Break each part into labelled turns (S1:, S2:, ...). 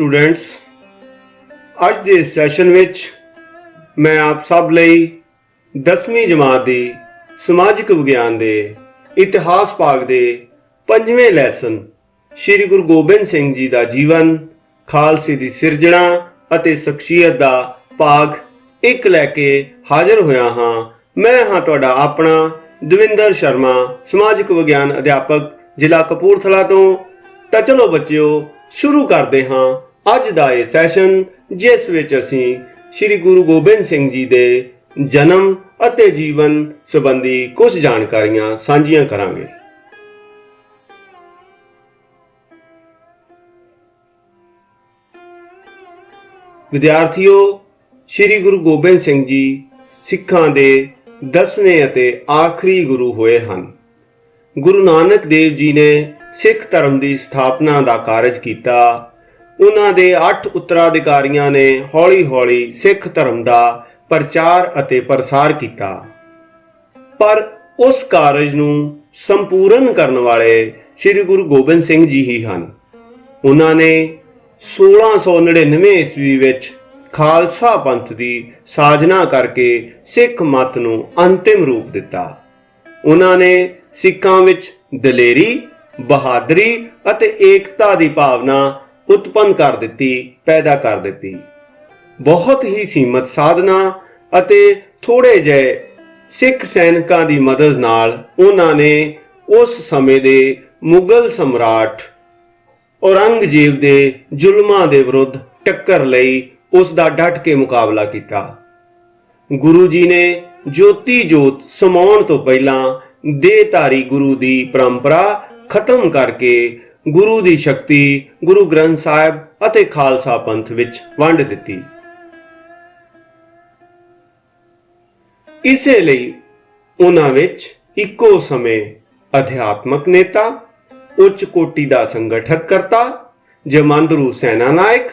S1: Students, अज के इस session विच मैं आप सब लई 10वीं जमात की समाजिक विज्ञान के इतिहास भाग के 5वें लैसन श्री गुरु गोबिंद सिंह जी का जीवन, खालसे की सिरजना अते शख्सियत का भाग 1 लैके हाजिर होया हाँ। मैं हाँ तुहाडा अपना दविंदर शर्मा, समाजिक विज्ञान अध्यापक जिला कपूरथला तो। चलो बच्चों, शुरू करते हाँ अज का यह सैशन, जिस विच असीं श्री गुरु गोबिंद सिंह जी के जन्म अते जीवन संबंधी कुछ जानकारियां सांझियां करांगे। विद्यार्थियों, श्री गुरु गोबिंद सिंह जी सिखां दे 10वें अते आखिरी गुरु होए हन। गुरु नानक देव जी ने सिख धर्म की स्थापना का कारज किया। उन्हां दे 8 उत्तराधिकारियों ने हौली हौली सिख धर्म का प्रचार अते प्रसार किया, पर उस कारज नूं संपूर्ण करने वाले श्री गुरु गोबिंद सिंह जी ही हन। उन्होंने 1699 ईस्वी विच खालसा पंथ की साजना करके सिख मत नूं अंतिम रूप दिता। उन्होंने सिखां विच दलेरी, बहादरी अते एकता की भावना उत्पन्न कर दी, पैदा कर दी। बहुत ही सीमित साधना अते थोड़े जे सिख सैनिकों की मदद नाल उन्होंने उस समय दे मुगल सम्राट औरंगजेब के जुल्मां दे विरुद्ध टक्कर लई उसका डट के मुकाबला किया। गुरु जी ने ज्योति जोत समाउण तो पहला देहधारी गुरु की परंपरा खत्म करके गुरु की शक्ति गुरु ग्रंथ साहिब अते खालसा पंथ विच वंड दिती। इसे लई उन्हां विच इक्को समय अध्यात्मक नेता, उच्च कोटि का संगठक करता, जमांदरू सेना नायक,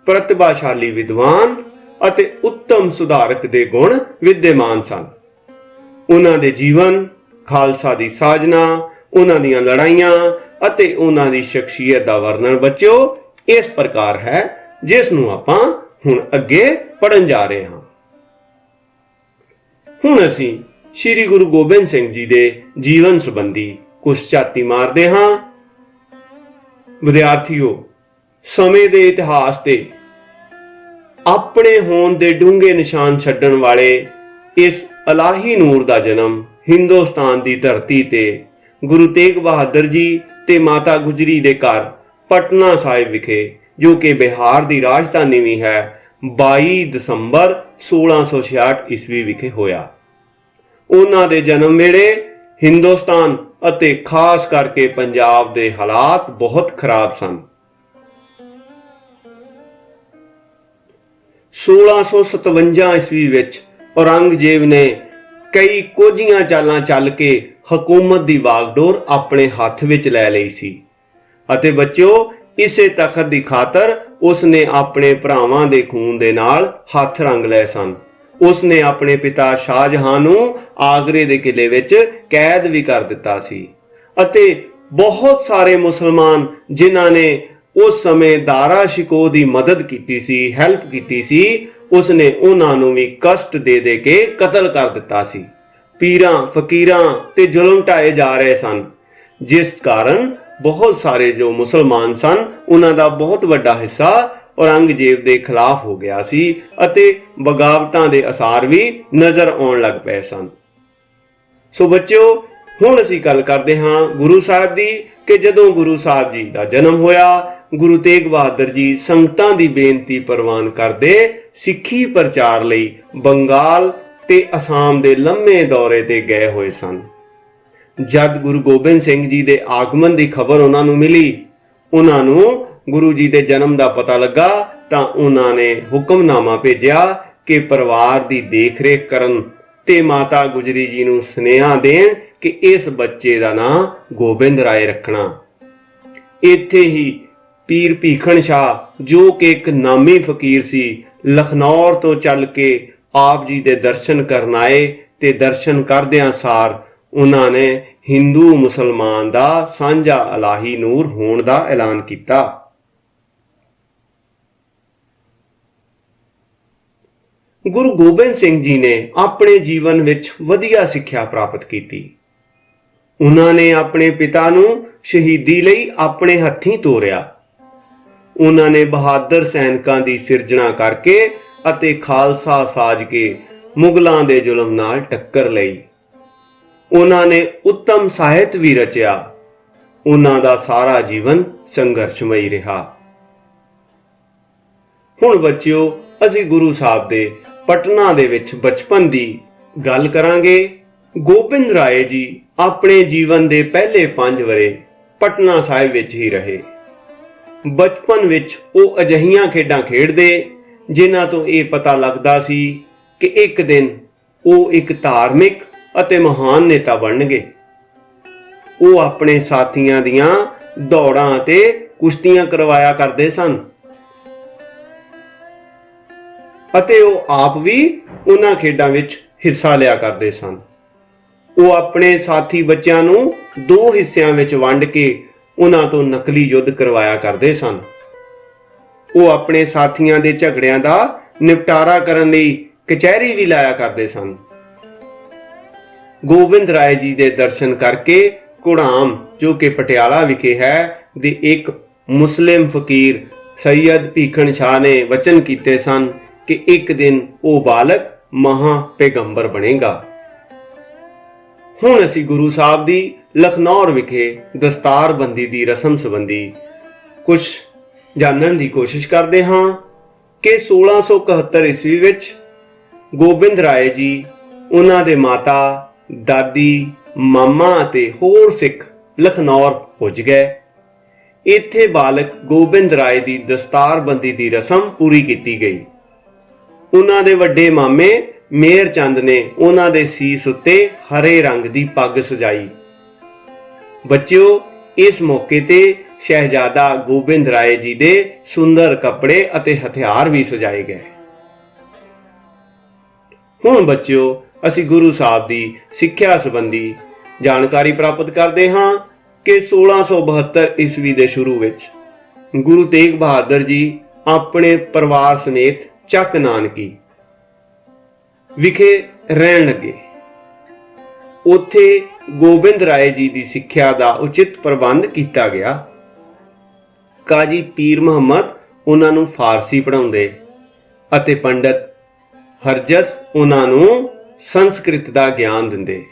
S1: प्रतिभाशाली विद्वान अते उत्तम सुधारक दे गुण विद्यमान सन। उन्हां दे जीवन, खालसा की साजना, उन्हां दीयां लड़ाइयां अते उन्हां दी शख्सियत का वर्णन बच्चों इस प्रकार है, जिस नूं आपां हुण अगे पढ़न जा रहे हां। हुण असीं श्री गुरु गोबिंद सिंह जी के जीवन संबंधी कुछ झाती मारदे हां। विद्यार्थियों, समय के इतिहास ते अपने होण दे डूंगे निशान छड्डण वाले इस इलाही नूर का जन्म हिंदुस्तान की धरती ते गुरु तेग बहादुर जी ते माता गुजरी दे घर पटना साहिब विखे, जो कि बिहार की राजधानी भी है, 22 दसंबर 1666 ईस्वी विखे होया। उन्हां दे जन्म वेले हिंदुस्तान अते खास करके पंजाब के हालात बहुत खराब सन। 1657 ईस्वी विच औरंगजेब ने कई कोझियां चालां चल के हुकूमत की वागडोर अपने हाथ विच लै लई सी अते बच्चों इसे तखत की खातर उसने अपने भरावां दे खून दे नाल हथ रंग लए सन। उसने अपने पिता शाहजहां नूं आगरे दे किले विच कैद भी कर दिता सी अते बहुत सारे मुसलमान जिन्हां ने उस समय दारा शिकोह की मदद की सी, हैल्प की सी, उसने उन्हां नूं भी कष्ट दे दे के कतल कर दिता सी। पीरां फकीरां ते जुल्म ढाए जा रहे सन, जिस कारण बहुत सारे जो मुसलमान सन उन्हां दा बहुत वड्डा हिस्सा औरंगजेब के खिलाफ हो गया सी अते बगावतां दे असार भी नजर आउण लग पए सन। सो बच्चों, हुण असीं गल करदे हां गुरु साहिब दी कि जदों गुरु साहिब जी का जन्म होया, गुरु तेग बहादुर जी संगतां दी बेनती प्रवान करदे सिੱਖੀ प्रचार लई बंगाल ते असम दे लंबे दौरे ते गए हुए सन। जद गुरु गोबिंद सिंह जी दे आगमन की खबर उन्हां नूं मिली, उन्हां नूं गुरु जी के जन्म का पता लगा, तां उन्हां ने हुक्मनामा भेजिया कि परिवार की देख रेख करन ते माता गुजरी जी नूं सुनेहा देण कि इस बच्चे का नाम गोबिंद राय रखना। इत्थे ही पीर भीखन शाह, जो कि एक नामी फकीर सी, लखनौर तो चल के आप जी दे दर्शन करन आए ते दर्शन करदियां सार उन्होंने हिंदू मुसलमान का सांझा इलाही नूर होने का ऐलान किया। ਗੁਰੂ ਗੋਬਿੰਦ ਸਿੰਘ ਜੀ ਨੇ ਆਪਣੇ ਜੀਵਨ ਵਿੱਚ ਵਧੀਆ ਸਿੱਖਿਆ ਪ੍ਰਾਪਤ ਕੀਤੀ। ਉਹਨਾਂ ਨੇ ਆਪਣੇ ਪਿਤਾ ਨੂੰ ਸ਼ਹੀਦੀ ਲਈ ਆਪਣੇ ਹੱਥੀਂ ਤੋਰਿਆ। ਉਹਨਾਂ ਨੇ ਬਹਾਦਰ ਸੈਨਿਕਾਂ ਦੀ ਸਿਰਜਣਾ ਕਰਕੇ ਅਤੇ ਖਾਲਸਾ ਸਾਜ ਕੇ ਮੁਗਲਾਂ ਦੇ ਜ਼ੁਲਮ ਨਾਲ ਟੱਕਰ ਲਈ। ਉਹਨਾਂ ਨੇ ਉੱਤਮ ਸਾਹਿਤ ਵੀ ਰਚਿਆ। ਉਹਨਾਂ ਦਾ ਸਾਰਾ ਜੀਵਨ ਸੰਘਰਸ਼ਮਈ ਰਿਹਾ। ਹੁਣ ਬੱਚਿਓ, ਅਸੀਂ ਗੁਰੂ ਸਾਹਿਬ ਦੇ ਪਟਨਾ ਦੇ ਵਿੱਚ ਬਚਪਨ ਦੀ ਗੱਲ ਕਰਾਂਗੇ। ਗੋਬਿੰਦ ਰਾਏ ਜੀ ਆਪਣੇ ਜੀਵਨ ਦੇ ਪਹਿਲੇ 5 ਵਰੇ ਪਟਨਾ ਸਾਹਿਬ ਵਿੱਚ ਹੀ ਰਹੇ। ਬਚਪਨ ਵਿੱਚ ਉਹ ਅਜਿਹੀਆਂ ਖੇਡਾਂ ਖੇਡਦੇ ਜਿਨ੍ਹਾਂ ਤੋਂ ਇਹ ਪਤਾ ਲੱਗਦਾ ਸੀ ਕਿ ਇੱਕ ਦਿਨ ਉਹ ਇੱਕ ਧਾਰਮਿਕ ਅਤੇ ਮਹਾਨ ਨੇਤਾ ਬਣਨਗੇ। ਉਹ ਆਪਣੇ ਸਾਥੀਆਂ ਦੀਆਂ ਦੌੜਾਂ ਅਤੇ ਕੁਸ਼ਤੀਆਂ ਕਰਵਾਇਆ ਕਰਦੇ ਸਨ ਅਤੇ ਉਹ ਆਪ ਵੀ ਉਹਨਾਂ ਖੇਡਾਂ ਵਿੱਚ ਹਿੱਸਾ ਲਿਆ ਕਰਦੇ ਸਨ। ਉਹ ਆਪਣੇ ਸਾਥੀ ਬੱਚਿਆਂ ਨੂੰ 2 ਹਿੱਸਿਆਂ ਵਿੱਚ ਵੰਡ ਕੇ ਉਹਨਾਂ ਤੋਂ ਨਕਲੀ ਯੁੱਧ ਕਰਵਾਇਆ ਕਰਦੇ ਸਨ। ਉਹ ਆਪਣੇ ਸਾਥੀਆਂ ਦੇ ਝਗੜਿਆਂ ਦਾ ਨਿਪਟਾਰਾ ਕਰਨ ਲਈ ਕਚਹਿਰੀ ਵੀ ਲਾਇਆ ਕਰਦੇ ਸਨ। ਗੋਬਿੰਦ ਰਾਏ ਜੀ ਦੇ ਦਰਸ਼ਨ ਕਰਕੇ ਘੁੜਾਮ, ਜੋ ਕਿ ਪਟਿਆਲਾ ਵਿਖੇ ਹੈ, ਦੇ ਇੱਕ ਮੁਸਲਿਮ ਫਕੀਰ ਸੈਯਦ ਭੀਖਣ ਸ਼ਾਹ ਨੇ ਵਚਨ ਕੀਤੇ ਸਨ ਕਿ ਇੱਕ ਦਿਨ ਉਹ ਬਾਲਕ ਮਹਾ ਪੈਗੰਬਰ ਬਣੇਗਾ। ਹੁਣ ਅਸੀਂ ਗੁਰੂ ਸਾਹਿਬ ਦੀ ਲਖਨੌਰ ਵਿਖੇ ਦਸਤਾਰਬੰਦੀ ਦੀ ਰਸਮ ਸੰਬੰਧੀ ਕੁਝ ਜਾਣਨ ਦੀ ਕੋਸ਼ਿਸ਼ ਕਰਦੇ ਹਾਂ ਕਿ 1671 ਈਸਵੀ ਵਿੱਚ ਗੋਬਿੰਦ ਰਾਏ ਜੀ, ਉਹਨਾਂ ਦੇ ਮਾਤਾ, ਦਾਦੀ, ਮਾਮਾ ਅਤੇ ਹੋਰ ਸਿੱਖ ਲਖਨੌਰ ਪੁੱਜ ਗਏ। ਇੱਥੇ ਬਾਲਕ ਗੋਬਿੰਦ ਰਾਏ ਦੀ ਦਸਤਾਰਬੰਦੀ ਦੀ ਰਸਮ ਪੂਰੀ ਕੀਤੀ ਗਈ। ਉਹਨਾਂ ਦੇ ਵੱਡੇ ਮਾਮੇ ਮੇਹਰ ਚੰਦ ਨੇ ਉਹਨਾਂ ਦੇ ਸੀਸ ਉੱਤੇ ਹਰੇ ਰੰਗ ਦੀ ਪੱਗ ਸਜਾਈ। ਬੱਚਿਓ, ਇਸ ਮੌਕੇ ਤੇ ਸ਼ਹਿਜ਼ਾਦਾ ਗੋਬਿੰਦ ਰਾਏ ਜੀ ਦੇ ਸੁੰਦਰ ਕੱਪੜੇ ਅਤੇ ਹਥਿਆਰ ਵੀ ਸਜਾਏ ਗਏ। ਹੁਣ ਬੱਚਿਓ, ਅਸੀਂ ਗੁਰੂ ਸਾਹਿਬ ਦੀ ਸਿੱਖਿਆ ਸੰਬੰਧੀ ਜਾਣਕਾਰੀ ਪ੍ਰਾਪਤ ਕਰਦੇ ਹਾਂ ਕਿ 1672 ਈਸਵੀ ਦੇ ਸ਼ੁਰੂ ਵਿੱਚ ਗੁਰੂ ਤੇਗ ਬਹਾਦਰ ਜੀ ਆਪਣੇ ਪਰਿਵਾਰ ਸਮੇਤ ਚੱਕ ਨਾਨਕੀ ਵਿਖੇ ਰਹਿਣ ਲੱਗੇ। ਉੱਥੇ ਗੋਬਿੰਦ ਰਾਏ ਜੀ ਦੀ ਸਿੱਖਿਆ ਦਾ ਉਚਿਤ ਪ੍ਰਬੰਧ ਕੀਤਾ ਗਿਆ। ਕਾਜੀ ਪੀਰ ਮੁਹੰਮਦ ਉਹਨਾਂ ਨੂੰ ਫਾਰਸੀ ਪੜ੍ਹਾਉਂਦੇ ਅਤੇ ਪੰਡਤ ਹਰਜਸ ਉਹਨਾਂ ਨੂੰ ਸੰਸਕ੍ਰਿਤ ਦਾ ਗਿਆਨ ਦਿੰਦੇ।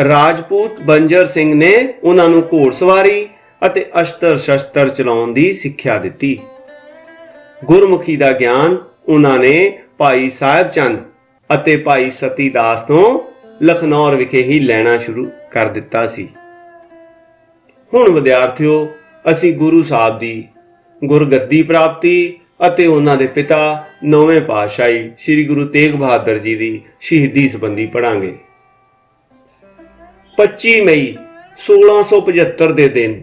S1: ਰਾਜਪੂਤ ਬੰਜਰ ਸਿੰਘ ਨੇ ਉਹਨਾਂ ਨੂੰ ਘੋੜਸਵਾਰੀ ਅਤੇ ਅਸਤਰ ਸ਼ਸਤਰ ਚਲਾਉਣ ਦੀ ਸਿੱਖਿਆ ਦਿੱਤੀ। ਗੁਰਮੁਖੀ ਦਾ ਗਿਆਨ ਉਹਨਾਂ ਨੇ ਭਾਈ ਸਾਹਿਬ ਚੰਦ ਅਤੇ ਭਾਈ ਸਤੀ ਦਾਸ ਤੋਂ ਲਖਨੌਰ ਵਿਖੇ ਹੀ ਲੈਣਾ ਸ਼ੁਰੂ ਕਰ ਦਿੱਤਾ ਸੀ। ਹੁਣ ਵਿਦਿਆਰਥੀਓ, ਅਸੀਂ ਗੁਰੂ ਸਾਹਿਬ ਦੀ ਗੁਰਗੱਦੀ ਪ੍ਰਾਪਤੀ ਅਤੇ ਉਹਨਾਂ ਦੇ ਪਿਤਾ 9ਵੇਂ ਪਾਤਸ਼ਾਹੀ ਸ੍ਰੀ ਗੁਰੂ ਤੇਗ ਬਹਾਦਰ ਜੀ ਦੀ ਸ਼ਹੀਦੀ ਸੰਬੰਧੀ ਪੜਾਂਗੇ। 25 ਮਈ 1675 ਦੇ ਦਿਨ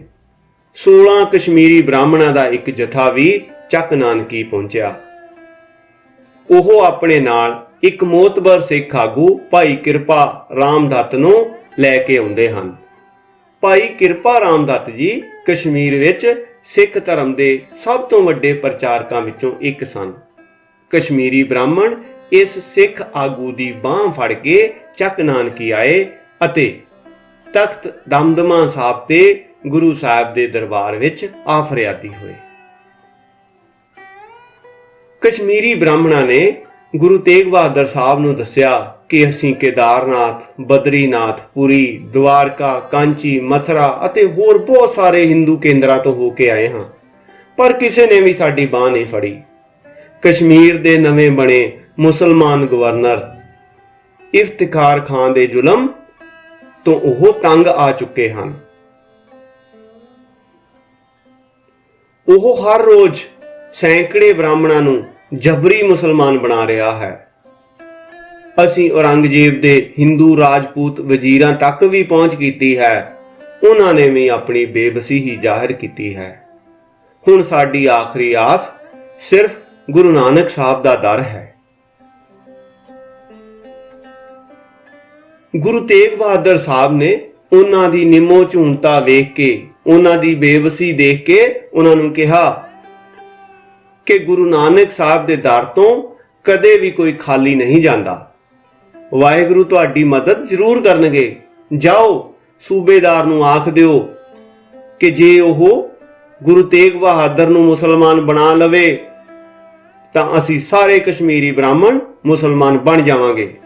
S1: 16 ਕਸ਼ਮੀਰੀ ਬ੍ਰਾਹਮਣਾਂ ਦਾ ਇੱਕ ਜਥਾ ਵੀ ਚੱਕ ਨਾਨਕੀ ਪਹੁੰਚਿਆ। ਉਹ ਆਪਣੇ ਨਾਲ ਇੱਕ ਮੋਤਬਰ ਸਿੱਖ ਆਗੂ ਭਾਈ ਕਿਰਪਾ ਰਾਮਦੱਤ ਨੂੰ ਲੈ ਕੇ ਆਉਂਦੇ ਹਨ। ਭਾਈ ਕਿਰਪਾ ਰਾਮਦੱਤ ਜੀ ਕਸ਼ਮੀਰ ਵਿੱਚ ਸਿੱਖ ਧਰਮ ਦੇ ਸਭ ਤੋਂ ਵੱਡੇ ਪ੍ਰਚਾਰਕਾਂ ਵਿੱਚੋਂ ਇੱਕ ਸਨ। ਕਸ਼ਮੀਰੀ ਬ੍ਰਾਹਮਣ ਇਸ ਸਿੱਖ ਆਗੂ ਦੀ ਬਾਹ ਫੜ ਕੇ ਚੱਕ ਨਾਨਕੀ ਆਏ ਅਤੇ ਤਖਤ ਦਮਦਮਾ ਸਾਹਿਬ ਤੇ ਗੁਰੂ ਸਾਹਿਬ ਦੇ ਦਰਬਾਰ ਵਿੱਚ ਆ ਫਰਿਆਦੀ ਹੋਏ। ਕਸ਼ਮੀਰੀ ਬ੍ਰਾਹਮਣਾਂ ਨੇ ਗੁਰੂ ਤੇਗ ਬਹਾਦਰ ਸਾਹਿਬ ਨੂੰ ਦੱਸਿਆ ਕਿ ਅਸੀਂ ਕੇਦਾਰਨਾਥ, ਬਦਰੀਨਾਥ, ਪੁਰੀ, ਦਵਾਰਕਾ, ਕਾਂਚੀ, ਮਥੁਰਾ ਅਤੇ ਹੋਰ ਬਹੁਤ ਸਾਰੇ ਹਿੰਦੂ ਕੇਂਦਰਾਂ ਤੋਂ ਹੋ ਕੇ ਆਏ ਹਾਂ, ਪਰ ਕਿਸੇ ਨੇ ਵੀ ਸਾਡੀ ਬਾਹ ਨਹੀਂ ਫੜੀ। ਕਸ਼ਮੀਰ ਦੇ ਨਵੇਂ ਬਣੇ ਮੁਸਲਮਾਨ ਗਵਰਨਰ ਇਫਤਿਖਾਰ ਖਾਨ ਦੇ ਜ਼ੁਲਮ ਤੋਂ ਉਹ ਤੰਗ ਆ ਚੁੱਕੇ ਹਨ। ਉਹ ਹਰ ਰੋਜ਼ ਸੈਂਕੜੇ ਬ੍ਰਾਹਮਣਾਂ ਨੂੰ ਜਬਰੀ ਮੁਸਲਮਾਨ ਬਣਾ ਰਿਹਾ ਹੈ। ਅਸੀਂ ਔਰੰਗਜ਼ੇਬ ਦੇ ਹਿੰਦੂ ਰਾਜਪੂਤ ਵਜ਼ੀਰਾਂ ਤੱਕ ਵੀ ਪਹੁੰਚ ਕੀਤੀ ਹੈ। ਉਹਨਾਂ ਨੇ ਵੀ ਆਪਣੀ ਬੇਬਸੀ ਹੀ ਜ਼ਾਹਿਰ ਕੀਤੀ ਹੈ। ਹੁਣ ਸਾਡੀ ਆਖਰੀ ਆਸ ਸਿਰਫ ਗੁਰੂ ਨਾਨਕ ਸਾਹਿਬ ਦਾ ਦਰ ਹੈ। ਗੁਰੂ ਤੇਗ ਬਹਾਦਰ ਸਾਹਿਬ ਨੇ ਉਹਨਾਂ ਦੀ ਨਿਮੋ ਝੂਣਤਾ ਵੇਖ ਕੇ, ਉਹਨਾਂ ਦੀ ਬੇਵਸੀ ਦੇਖ ਕੇ ਉਹਨਾਂ ਨੂੰ ਕਿਹਾ ਕਿ ਗੁਰੂ ਨਾਨਕ ਸਾਹਿਬ ਦੇ ਦਰ ਤੋਂ ਕਦੇ ਵੀ ਕੋਈ ਖਾਲੀ ਨਹੀਂ ਜਾਂਦਾ। ਵਾਹਿਗੁਰੂ ਤੁਹਾਡੀ ਮਦਦ ਜ਼ਰੂਰ ਕਰਨਗੇ। ਜਾਓ, ਸੂਬੇਦਾਰ ਨੂੰ ਆਖ ਦਿਓ ਕਿ ਜੇ ਉਹ ਗੁਰੂ ਤੇਗ ਬਹਾਦਰ ਨੂੰ ਮੁਸਲਮਾਨ ਬਣਾ ਲਵੇ ਤਾਂ ਅਸੀਂ ਸਾਰੇ ਕਸ਼ਮੀਰੀ ਬ੍ਰਾਹਮਣ ਮੁਸਲਮਾਨ ਬਣ ਜਾਵਾਂਗੇ।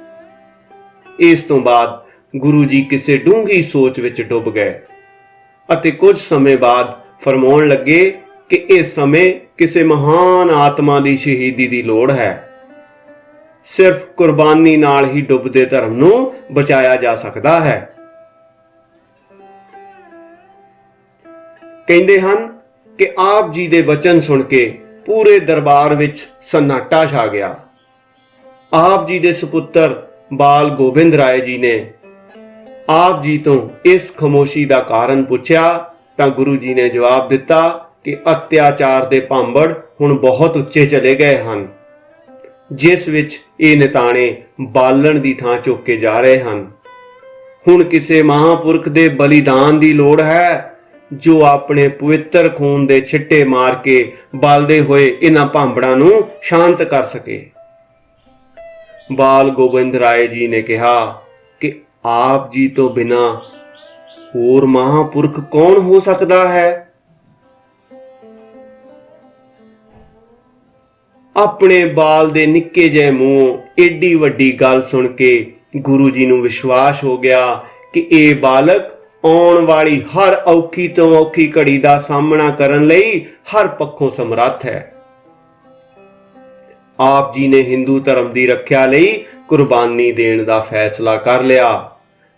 S1: ਇਸ ਤੋਂ ਬਾਅਦ ਗੁਰੂ ਜੀ ਕਿਸੇ ਡੂੰਘੀ ਸੋਚ ਵਿੱਚ ਡੁੱਬ ਗਏ ਅਤੇ ਕੁਝ ਸਮੇਂ ਬਾਅਦ ਫਰਮਾਉਣ ਲੱਗੇ ਕਿ ਇਸ ਸਮੇਂ ਕਿਸੇ ਮਹਾਨ ਆਤਮਾ ਦੀ ਸ਼ਹੀਦੀ ਦੀ ਲੋੜ ਹੈ। ਸਿਰਫ ਕੁਰਬਾਨੀ ਨਾਲ ਹੀ ਡੁੱਬਦੇ ਧਰਮ ਨੂੰ ਬਚਾਇਆ ਜਾ ਸਕਦਾ ਹੈ। ਕਹਿੰਦੇ ਹਨ ਕਿ ਆਪ ਜੀ ਦੇ ਬਚਨ ਸੁਣ ਕੇ ਪੂਰੇ ਦਰਬਾਰ ਵਿੱਚ ਸन्नाटा ਛਾ ਗਿਆ। ਆਪ ਜੀ ਦੇ ਸੁਪੁੱਤਰ ਬਾਲ ਗੋਬਿੰਦ ਰਾਏ ਜੀ ਨੇ ਆਪ ਜੀ ਤੋਂ ਇਸ ਖਾਮੋਸ਼ੀ ਦਾ ਕਾਰਨ ਪੁੱਛਿਆ ਤਾਂ ਗੁਰੂ ਜੀ ਨੇ ਜਵਾਬ ਦਿੱਤਾ ਕਿ ਅਤਿਆਚਾਰ ਦੇ ਭਾਂਬੜ ਹੁਣ ਬਹੁਤ ਉੱਚੇ ਚਲੇ ਗਏ ਹਨ, ਜਿਸ ਵਿੱਚ ਇਹ ਨਿਤਾਣੇ ਬਾਲਣ ਦੀ ਥਾਂ ਚੁੱਕ ਕੇ ਜਾ ਰਹੇ ਹਨ। ਹੁਣ ਕਿਸੇ ਮਹਾਂਪੁਰਖ ਦੇ ਬਲੀਦਾਨ ਦੀ ਲੋੜ ਹੈ ਜੋ ਆਪਣੇ ਪਵਿੱਤਰ ਖੂਨ ਦੇ ਛਿੱਟੇ ਮਾਰ ਕੇ ਬਲਦੇ ਹੋਏ ਇਹਨਾਂ ਭਾਂਬੜਾਂ ਨੂੰ ਸ਼ਾਂਤ ਕਰ ਸਕੇ। ਬਾਲ ਗੋਬਿੰਦ ਰਾਏ ਜੀ ਨੇ ਕਿਹਾ ਕਿ ਆਪ ਜੀ ਤੋਂ ਬਿਨਾ ਹੋਰ ਮਹਾਂਪੁਰਖ ਕੌਣ ਹੋ ਸਕਦਾ ਹੈ। ਆਪਣੇ ਬਾਲ ਦੇ ਨਿੱਕੇ ਜਿਹੇ ਮੂੰਹੋਂ ਏਡੀ ਵੱਡੀ ਗੱਲ ਸੁਣ ਕੇ ਗੁਰੂ ਜੀ ਨੂੰ ਵਿਸ਼ਵਾਸ ਹੋ ਗਿਆ ਕਿ ਇਹ ਬਾਲਕ ਆਉਣ ਵਾਲੀ ਹਰ ਔਖੀ ਤੋਂ ਔਖੀ ਘੜੀ ਦਾ ਸਾਹਮਣਾ ਕਰਨ ਲਈ ਹਰ ਪੱਖੋਂ ਸਮਰੱਥ ਹੈ। ਆਪ ਜੀ ਨੇ ਹਿੰਦੂ ਧਰਮ ਦੀ ਰੱਖਿਆ ਲਈ ਕੁਰਬਾਨੀ ਦੇਣ ਦਾ ਫੈਸਲਾ ਕਰ ਲਿਆ।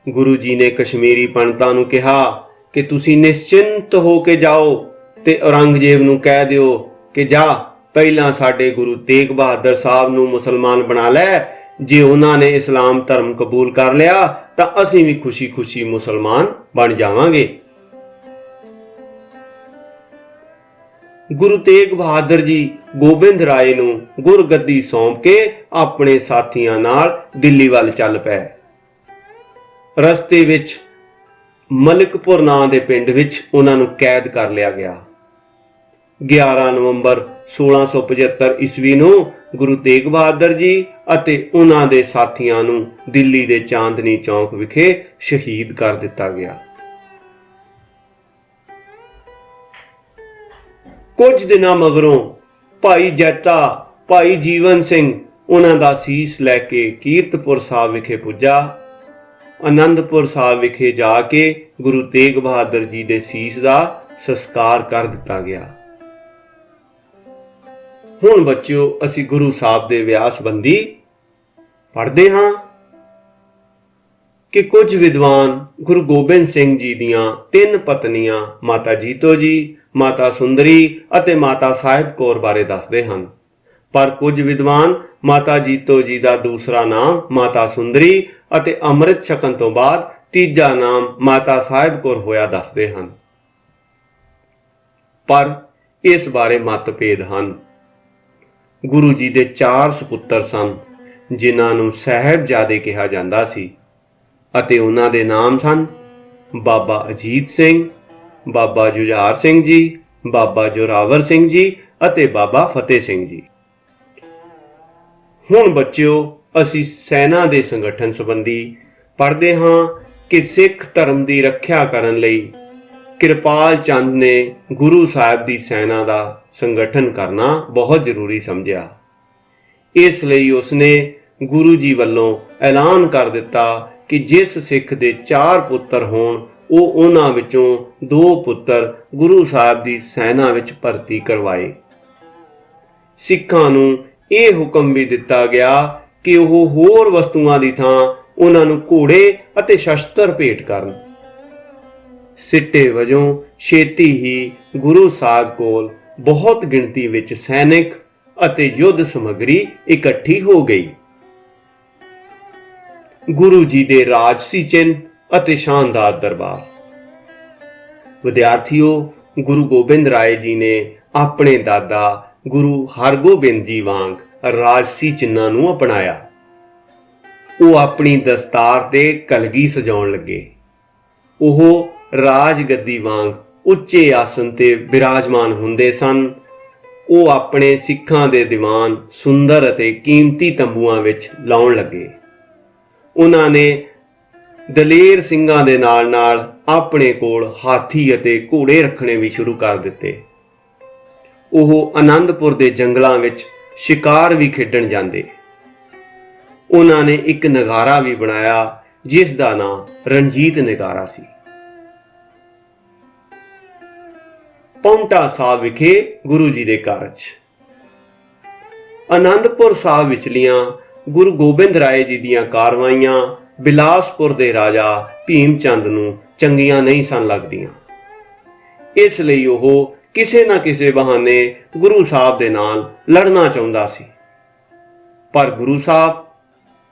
S1: ਗੁਰੂ ਜੀ ਨੇ ਕਸ਼ਮੀਰੀ ਪੰਡਤਾਂ ਨੂੰ ਕਿਹਾ ਕਿ ਤੁਸੀਂ ਨਿਸ਼ਚਿੰਤ ਹੋ ਕੇ ਜਾਓ ਤੇ ਔਰੰਗਜ਼ੇਬ ਨੂੰ ਕਹਿ ਦਿਓ ਕਿ ਜਾ ਪਹਿਲਾਂ ਸਾਡੇ ਗੁਰੂ ਤੇਗ ਬਹਾਦਰ ਸਾਹਿਬ ਨੂੰ ਮੁਸਲਮਾਨ ਬਣਾ ਲੈ। ਜੇ ਉਹਨਾਂ ਨੇ ਇਸਲਾਮ ਧਰਮ ਕਬੂਲ ਕਰ ਲਿਆ ਤਾਂ ਅਸੀਂ ਵੀ ਖੁਸ਼ੀ-ਖੁਸ਼ੀ ਮੁਸਲਮਾਨ ਬਣ ਜਾਵਾਂਗੇ। ਗੁਰੂ ਤੇਗ ਬਹਾਦਰ ਜੀ ਗੋਬਿੰਦ ਰਾਏ ਨੂੰ ਗੁਰਗੱਦੀ ਸੌਂਪ ਕੇ ਆਪਣੇ ਸਾਥੀਆਂ ਨਾਲ ਦਿੱਲੀ ਵੱਲ ਚੱਲ ਪਏ। ਰਸਤੇ ਵਿੱਚ ਮਲਿਕਪੁਰ ਨਾਂ ਦੇ ਪਿੰਡ ਵਿੱਚ ਉਹਨਾਂ ਨੂੰ ਕੈਦ ਕਰ ਲਿਆ ਗਿਆ। 11 ਨਵੰਬਰ 1675 ਈਸਵੀ ਨੂੰ ਗੁਰੂ ਤੇਗ ਬਹਾਦਰ ਜੀ ਅਤੇ ਉਹਨਾਂ ਦੇ ਸਾਥੀਆਂ ਨੂੰ ਦਿੱਲੀ ਦੇ ਚਾਂਦਨੀ ਚੌਕ ਵਿਖੇ ਸ਼ਹੀਦ ਕਰ ਦਿੱਤਾ ਗਿਆ। ਕੁਝ ਦਿਨਾਂ ਮਗਰੋਂ ਭਾਈ ਜੈਤਾ ਭਾਈ ਜੀਵਨ ਸਿੰਘ ਉਹਨਾਂ ਦਾ ਸੀਸ ਲੈ ਕੇ ਕੀਰਤਪੁਰ ਸਾਹਿਬ ਵਿਖੇ ਪੁੱਜਾ। ਆਨੰਦਪੁਰ ਸਾਹਿਬ ਵਿਖੇ ਜਾ ਕੇ ਗੁਰੂ ਤੇਗ ਬਹਾਦਰ ਜੀ ਦੇ ਸੀਸ ਦਾ ਸੰਸਕਾਰ ਕਰ ਦਿੱਤਾ ਗਿਆ। ਹੁਣ ਬੱਚਿਓ ਅਸੀਂ ਗੁਰੂ ਸਾਹਿਬ ਦੇ ਵਿਆਹ ਸੰਬੰਧੀ ਪੜ੍ਹਦੇ ਹਾਂ ਕਿ ਕੁਝ ਵਿਦਵਾਨ ਗੁਰੂ ਗੋਬਿੰਦ ਸਿੰਘ ਜੀ ਦੀਆਂ 3 ਪਤਨੀਆਂ ਮਾਤਾ ਜੀਤੋ ਜੀ, ਮਾਤਾ ਸੁੰਦਰੀ ਅਤੇ ਮਾਤਾ ਸਾਹਿਬ ਕੌਰ ਬਾਰੇ ਦੱਸਦੇ ਹਨ, ਪਰ ਕੁਝ ਵਿਦਵਾਨ ਮਾਤਾ ਜੀਤੋ ਜੀ ਦਾ ਦੂਸਰਾ ਨਾਮ ਮਾਤਾ ਸੁੰਦਰੀ ਅਤੇ ਅੰਮ੍ਰਿਤ ਛਕਣ ਤੋਂ ਬਾਅਦ ਤੀਜਾ ਨਾਮ ਮਾਤਾ ਸਾਹਿਬ ਕੌਰ ਹੋਇਆ ਦੱਸਦੇ ਹਨ। ਪਰ ਇਸ ਬਾਰੇ ਮਤਭੇਦ ਹਨ। ਗੁਰੂ ਜੀ ਦੇ 4 ਸੁਪੁੱਤਰ ਸਨ ਜਿਨ੍ਹਾਂ ਨੂੰ ਸਾਹਿਬਜ਼ਾਦੇ ਕਿਹਾ ਜਾਂਦਾ ਸੀ ਅਤੇ ਉਹਨਾਂ ਦੇ ਨਾਮ ਸਨ ਬਾਬਾ ਅਜੀਤ ਸਿੰਘ, ਬਾਬਾ ਜੁਝਾਰ ਸਿੰਘ ਜੀ, ਬਾਬਾ ਜੋਰਾਵਰ ਸਿੰਘ ਜੀ ਅਤੇ ਬਾਬਾ ਫਤਿਹ ਸਿੰਘ ਜੀ। ਹੁਣ ਬੱਚਿਓ ਅਸੀਂ ਸੈਨਾ ਦੇ ਸੰਗਠਨ ਸੰਬੰਧੀ ਪੜ੍ਹਦੇ ਹਾਂ ਕਿ ਸਿੱਖ ਧਰਮ ਦੀ ਰੱਖਿਆ ਕਰਨ ਲਈ ਕਿਰਪਾਲ ਚੰਦ ਨੇ ਗੁਰੂ ਸਾਹਿਬ ਦੀ ਸੈਨਾ ਦਾ ਸੰਗਠਨ ਕਰਨਾ ਬਹੁਤ ਜ਼ਰੂਰੀ ਸਮਝਿਆ। ਇਸ ਲਈ ਉਸਨੇ ਗੁਰੂ ਜੀ ਵੱਲੋਂ ਐਲਾਨ ਕਰ ਦਿੱਤਾ ਕਿ ਜਿਸ ਸਿੱਖ ਦੇ 4 ਪੁੱਤਰ ਹੋਣ ਉਹ ਉਹਨਾਂ ਵਿੱਚੋਂ 2 ਪੁੱਤਰ ਗੁਰੂ ਸਾਹਿਬ ਦੀ ਸੈਨਾ ਵਿੱਚ ਭਰਤੀ ਕਰਵਾਏ। ਸਿੱਖਾਂ ਨੂੰ ਇਹ ਹੁਕਮ ਵੀ ਦਿੱਤਾ ਗਿਆ ਕਿ ਉਹ ਹੋਰ ਵਸਤੂਆਂ ਦੀ ਥਾਂ ਉਹਨਾਂ ਨੂੰ ਘੋੜੇ ਅਤੇ ਸ਼ਸਤਰ ਭੇਟ ਕਰਨ। ਸਿੱਟੇ ਵਜੋਂ ਛੇਤੀ ਹੀ ਗੁਰੂ ਸਾਹਿਬ ਕੋਲ ਬਹੁਤ ਗਿਣਤੀ ਵਿੱਚ ਸੈਨਿਕ ਅਤੇ ਯੁੱਧ ਸਮੱਗਰੀ ਇਕੱਠੀ ਹੋ ਗਈ। ਗੁਰੂ ਜੀ ਦੇ ਰਾਜਸੀ ਚਿੰਨ੍ਹ ਅਤੇ ਸ਼ਾਨਦਾਰ ਦਰਬਾਰ। ਵਿਦਿਆਰਥੀਓ, ਗੁਰੂ ਗੋਬਿੰਦ ਰਾਏ ਜੀ ਨੇ ਆਪਣੇ ਦਾਦਾ ਗੁਰੂ ਹਰਗੋਬਿੰਦ ਜੀ ਵਾਂਗ ਰਾਜਸੀ ਚਿੰਨ੍ਹਾਂ ਨੂੰ ਅਪਣਾਇਆ। ਉਹ ਆਪਣੀ ਦਸਤਾਰ ਤੇ ਕਲਗੀ ਸਜਾਉਣ ਲੱਗੇ। ਉਹ ਰਾਜ ਗੱਦੀ ਵਾਂਗ ਉੱਚੇ ਆਸਨ ਤੇ ਬਿਰਾਜਮਾਨ ਹੁੰਦੇ ਸਨ। ਉਹ ਆਪਣੇ ਸਿੱਖਾਂ ਦੇ ਦੀਵਾਨ ਸੁੰਦਰ ਅਤੇ ਕੀਮਤੀ ਤੰਬੂਆਂ ਵਿੱਚ ਲਾਉਣ ਲੱਗੇ। ਉਹਨਾਂ ਨੇ ਦਲੇਰ ਸਿੰਘਾਂ ਦੇ ਨਾਲ ਆਪਣੇ ਕੋਲ ਹਾਥੀ ਅਤੇ ਘੋੜੇ ਰੱਖਣੇ ਵੀ ਸ਼ੁਰੂ ਕਰ ਦਿੱਤੇ। ਉਹ ਆਨੰਦਪੁਰ ਦੇ ਜੰਗਲਾਂ ਵਿੱਚ ਸ਼ਿਕਾਰ ਵੀ ਖੇਡਣ ਜਾਂਦੇ। ਉਹਨਾਂ ਨੇ ਇੱਕ ਨਗਾਰਾ ਵੀ ਬਣਾਇਆ ਜਿਸ ਦਾ ਨਾਂ ਰਣਜੀਤ ਨਗਾਰਾ ਸੀ। ਪਾਉਂਟਾ ਸਾਹਿਬ ਵਿਖੇ ਗੁਰੂ ਜੀ ਦੇ ਕਾਰਜ। ਆਨੰਦਪੁਰ ਸਾਹਿਬ ਵਿਚਲੀਆਂ ਗੁਰੂ ਗੋਬਿੰਦ ਰਾਏ ਜੀ ਦੀਆਂ ਕਾਰਵਾਈਆਂ ਬਿਲਾਸਪੁਰ ਦੇ ਰਾਜਾ ਭੀਮ ਚੰਦ ਨੂੰ ਚੰਗੀਆਂ ਨਹੀਂ ਸਨ ਲੱਗਦੀਆਂ। ਇਸ ਲਈ ਉਹ ਕਿਸੇ ਨਾ ਕਿਸੇ ਬਹਾਨੇ ਗੁਰੂ ਸਾਹਿਬ ਦੇ ਨਾਲ ਲੜਨਾ ਚਾਹੁੰਦਾ ਸੀ, ਪਰ ਗੁਰੂ ਸਾਹਿਬ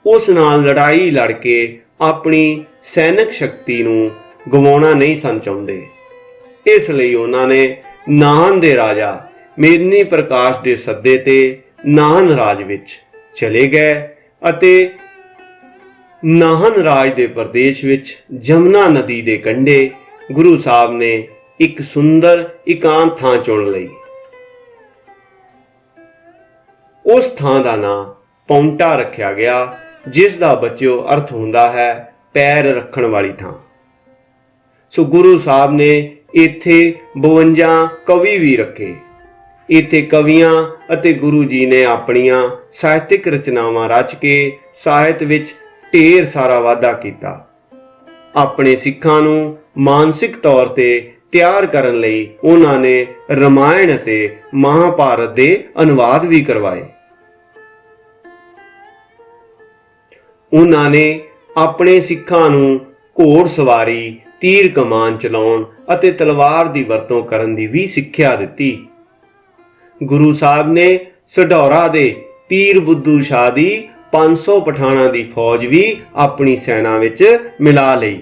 S1: ਉਸ ਨਾਲ ਲੜਾਈ ਲੜ ਕੇ ਆਪਣੀ ਸੈਨਿਕ ਸ਼ਕਤੀ ਨੂੰ ਗਵਾਉਣਾ ਨਹੀਂ ਸਨ ਚਾਹੁੰਦੇ। ਇਸ ਲਈ ਉਹਨਾਂ ਨੇ ਨਾਹਨ ਦੇ ਰਾਜਾ ਮੇਦਨੀ ਪ੍ਰਕਾਸ਼ ਦੇ ਸੱਦੇ ਤੇ ਨਾਹਨ ਰਾਜ ਵਿੱਚ ਚਲੇ ਗਏ ਅਤੇ ਨਾਹਨ ਰਾਜ ਦੇ ਪ੍ਰਦੇਸ਼ ਵਿੱਚ ਜਮਨਾ ਨਦੀ ਦੇ ਕੰਢੇ ਗੁਰੂ ਸਾਹਿਬ ਨੇ ਇੱਕ ਸੁੰਦਰ ਇਕਾਂਤ ਥਾਂ ਚੁਣ ਲਈ। ਉਸ ਥਾਂ ਦਾ ਨਾਂ ਪਾਉਂਟਾ ਰੱਖਿਆ ਗਿਆ, ਜਿਸ ਦਾ ਬੱਚਿਓ ਅਰਥ ਹੁੰਦਾ ਹੈ ਪੈਰ ਰੱਖਣ ਵਾਲੀ ਥਾਂ। ਸੋ ਗੁਰੂ ਸਾਹਿਬ ਨੇ ਇੱਥੇ 52 ਕਵੀ ਵੀ ਰੱਖੇ। ਇੱਥੇ ਕਵੀਆਂ ਅਤੇ ਗੁਰੂ ਜੀ ਨੇ ਆਪਣੀਆਂ ਸਾਹਿਤਿਕ ਰਚਨਾਵਾਂ ਰਚ ਕੇ ਸਾਹਿਤ ਵਿੱਚ ਢੇਰ ਸਾਰਾ ਵਾਧਾ ਕੀਤਾ। ਆਪਣੇ ਸਿੱਖਾਂ ਨੂੰ ਮਾਨਸਿਕ ਤੌਰ ਤੇ ਤਿਆਰ ਕਰਨ ਲਈ ਉਹਨਾਂ ਨੇ ਰਮਾਇਣ ਅਤੇ ਮਹਾਭਾਰਤ ਦੇ ਅਨੁਵਾਦ ਵੀ ਕਰਵਾਏ। ਉਹਨਾਂ ਨੇ ਆਪਣੇ ਸਿੱਖਾਂ ਨੂੰ ਘੋੜ ਸਵਾਰੀ, ਤੀਰ ਕਮਾਨ ਚਲਾਉਣ ਅਤੇ ਤਲਵਾਰ ਦੀ ਵਰਤੋਂ ਕਰਨ ਦੀ ਵੀ ਸਿੱਖਿਆ ਦਿੱਤੀ। ਗੁਰੂ ਸਾਹਿਬ ਨੇ ਸਢੌਰਾ ਦੇ ਪੀਰ ਬੁੱਧੂ ਸ਼ਾਹ ਦੀ 500 ਪਠਾਣਾਂ ਦੀ ਫੌਜ ਵੀ ਆਪਣੀ ਸੈਨਾ ਵਿੱਚ ਮਿਲਾ ਲਈ।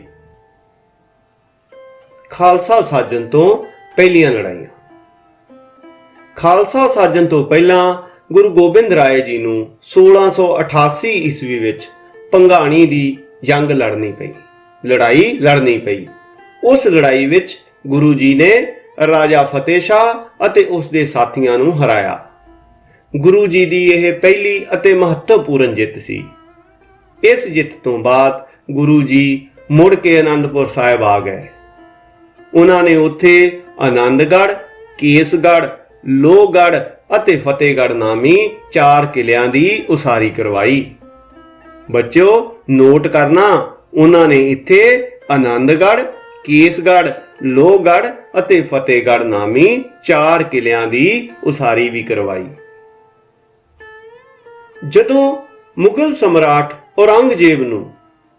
S1: ਖਾਲਸਾ ਸਾਜਣ ਤੋਂ ਪਹਿਲੀਆਂ ਲੜਾਈਆਂ। ਖਾਲਸਾ ਸਾਜਣ ਤੋਂ ਪਹਿਲਾਂ ਗੁਰੂ ਗੋਬਿੰਦ ਰਾਏ ਜੀ ਨੂੰ 1688 ਈਸਵੀ ਵਿੱਚ ਭੰਗਾਣੀ ਦੀ ਜੰਗ ਲੜਨੀ ਪਈ। ਉਸ ਲੜਾਈ ਵਿੱਚ ਗੁਰੂ ਜੀ ਨੇ ਰਾਜਾ ਫਤਿਹ ਸ਼ਾਹ ਅਤੇ ਉਸ ਦੇ ਸਾਥੀਆਂ ਨੂੰ ਹਰਾਇਆ। ਗੁਰੂ ਜੀ ਦੀ ਇਹ ਪਹਿਲੀ ਅਤੇ ਮਹੱਤਵਪੂਰਨ ਜਿੱਤ ਸੀ। ਇਸ ਜਿੱਤ ਤੋਂ ਬਾਅਦ ਗੁਰੂ ਜੀ ਮੁੜ ਕੇ ਆਨੰਦਪੁਰ ਸਾਹਿਬ ਆ ਗਏ। ਉਹਨਾਂ ਨੇ ਉੱਥੇ ਆਨੰਦਗੜ੍ਹ, ਕੇਸਗੜ੍ਹ, ਲੋਹਗੜ੍ਹ ਅਤੇ ਫਤਿਹਗੜ੍ਹ ਨਾਮੀ 4 ਕਿਲਿਆਂ ਦੀ ਉਸਾਰੀ ਕਰਵਾਈ। ਬੱਚਿਓ ਨੋਟ ਕਰਨਾ, ਉਹਨਾਂ ਨੇ ਇੱਥੇ ਆਨੰਦਗੜ੍ਹ, ਕੇਸਗੜ੍ਹ, ਲੋਹਗੜ੍ਹ ਅਤੇ ਫਤਿਹਗੜ੍ਹ ਨਾਮੀ 4 ਕਿਲਿਆਂ ਦੀ ਉਸਾਰੀ ਵੀ ਕਰਵਾਈ। ਜਦੋਂ ਮੁਗਲ ਸਮਰਾਟ ਔਰੰਗਜ਼ੇਬ ਨੂੰ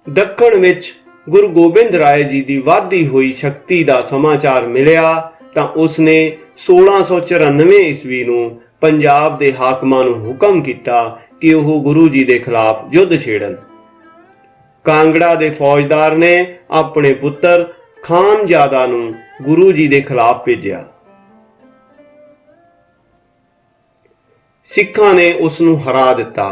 S1: ਦੱਖਣ ਵਿੱਚ ਗੁਰੂ ਗੋਬਿੰਦ ਰਾਏ ਜੀ ਦੀ ਵਧਦੀ ਹੋਈ ਸ਼ਕਤੀ ਦਾ ਸਮਾਚਾਰ ਮਿਲਿਆ ਤਾਂ ਉਸਨੇ 1694 ਈਸਵੀ ਨੂੰ ਪੰਜਾਬ ਦੇ ਹਾਕਮਾਂ ਨੂੰ ਹੁਕਮ ਕੀਤਾ ਕਿ ਉਹ ਗੁਰੂ ਜੀ ਦੇ ਖਿਲਾਫ ਯੁੱਧ ਛੇੜਨ। ਕਾਂਗੜਾ ਦੇ ਫੌਜਦਾਰ ਨੇ ਆਪਣੇ ਪੁੱਤਰ ਖਾਨਜ਼ਾਦਾ ਨੂੰ ਗੁਰੂ ਜੀ ਦੇ ਖਿਲਾਫ ਭੇਜਿਆ। ਸਿੱਖਾਂ ਨੇ ਉਸ ਨੂੰ ਹਰਾ ਦਿੱਤਾ।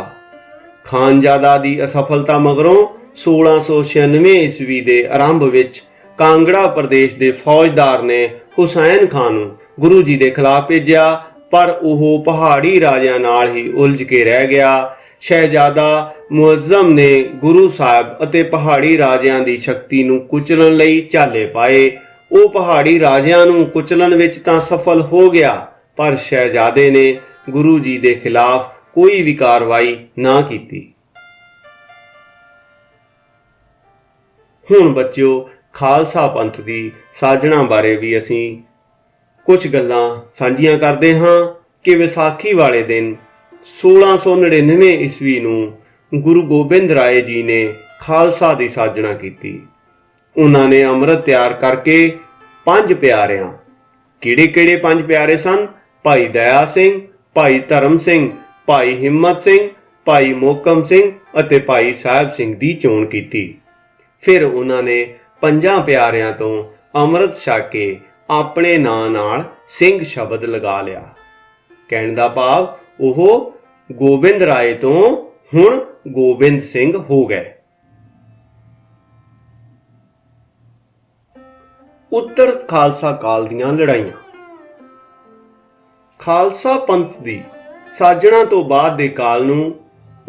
S1: ਖਾਨਜ਼ਾਦਾ ਦੀ ਅਸਫਲਤਾ ਮਗਰੋਂ 1696 ਈਸਵੀ ਦੇ ਆਰੰਭ ਵਿੱਚ ਕਾਂਗੜਾ ਪ੍ਰਦੇਸ਼ ਦੇ ਫੌਜਦਾਰ ਨੇ ਹੁਸੈਨ ਖਾਨ ਨੂੰ ਗੁਰੂ ਜੀ ਦੇ ਖਿਲਾਫ ਭੇਜਿਆ, ਪਰ ਉਹ ਪਹਾੜੀ ਰਾਜਿਆਂ ਨਾਲ ਹੀ ਉਲਝ ਕੇ ਰਹਿ ਗਿਆ। ਸ਼ਹਿਜ਼ਾਦਾ ਮੁਅੱਜ਼ਮ ਨੇ ਗੁਰੂ ਸਾਹਿਬ ਅਤੇ ਪਹਾੜੀ ਰਾਜਿਆਂ ਦੀ ਸ਼ਕਤੀ ਨੂੰ ਕੁਚਲਣ ਲਈ ਝਾਲੇ ਪਾਏ। ਉਹ ਪਹਾੜੀ ਰਾਜਿਆਂ ਨੂੰ ਕੁਚਲਣ ਵਿੱਚ ਤਾਂ ਸਫਲ ਹੋ ਗਿਆ, ਪਰ ਸ਼ਹਿਜ਼ਾਦੇ ਨੇ ਗੁਰੂ ਜੀ ਦੇ ਖਿਲਾਫ ਕੋਈ ਵੀ ਕਾਰਵਾਈ ਨਾ ਕੀਤੀ। ਹੁਣ ਬੱਚਿਓ, ਖਾਲਸਾ ਪੰਥ ਦੀ ਸਾਜਣਾ ਬਾਰੇ ਵੀ ਅਸੀਂ ਕੁਝ ਗੱਲਾਂ ਸਾਂਝੀਆਂ ਕਰਦੇ ਹਾਂ ਕਿ ਵਿਸਾਖੀ ਵਾਲੇ ਦਿਨ 1699 ਈਸਵੀ ਨੂੰ ਗੁਰੂ ਗੋਬਿੰਦ ਰਾਏ ਜੀ ਨੇ ਖਾਲਸਾ ਦੀ ਸਾਜਣਾ ਕੀਤੀ। ਉਹਨਾਂ ਨੇ ਅੰਮ੍ਰਿਤ ਤਿਆਰ ਕਰਕੇ 5 ਪਿਆਰਿਆਂ, ਕਿਹੜੇ 5 ਪਿਆਰੇ ਸਨ? ਭਾਈ ਦਇਆ ਸਿੰਘ, ਭਾਈ ਧਰਮ ਸਿੰਘ, ਭਾਈ ਹਿੰਮਤ ਸਿੰਘ, ਭਾਈ ਮੋਹਕਮ ਸਿੰਘ ਅਤੇ ਭਾਈ ਸਾਹਿਬ ਸਿੰਘ ਦੀ ਚੋਣ ਕੀਤੀ। ਫਿਰ ਉਹਨਾਂ ਨੇ 5 ਪਿਆਰਿਆਂ ਤੋਂ ਅੰਮ੍ਰਿਤ ਛਕ ਕੇ ਆਪਣੇ ਨਾਂ ਨਾਲ ਸਿੰਘ ਸ਼ਬਦ ਲਗਾ ਲਿਆ। ਕਹਿਣ ਦਾ ਭਾਵ ਉਹ ਗੋਬਿੰਦ ਰਾਏ ਤੋਂ ਹੁਣ ਗੋਬਿੰਦ ਸਿੰਘ ਹੋ ਗਏ। ਉੱਤਰ ਖਾਲਸਾ ਕਾਲ ਦੀਆਂ ਲੜਾਈਆਂ। ਖਾਲਸਾ ਪੰਥ ਦੀ ਸਾਜਣਾ ਤੋਂ ਬਾਅਦ ਦੇ ਕਾਲ ਨੂੰ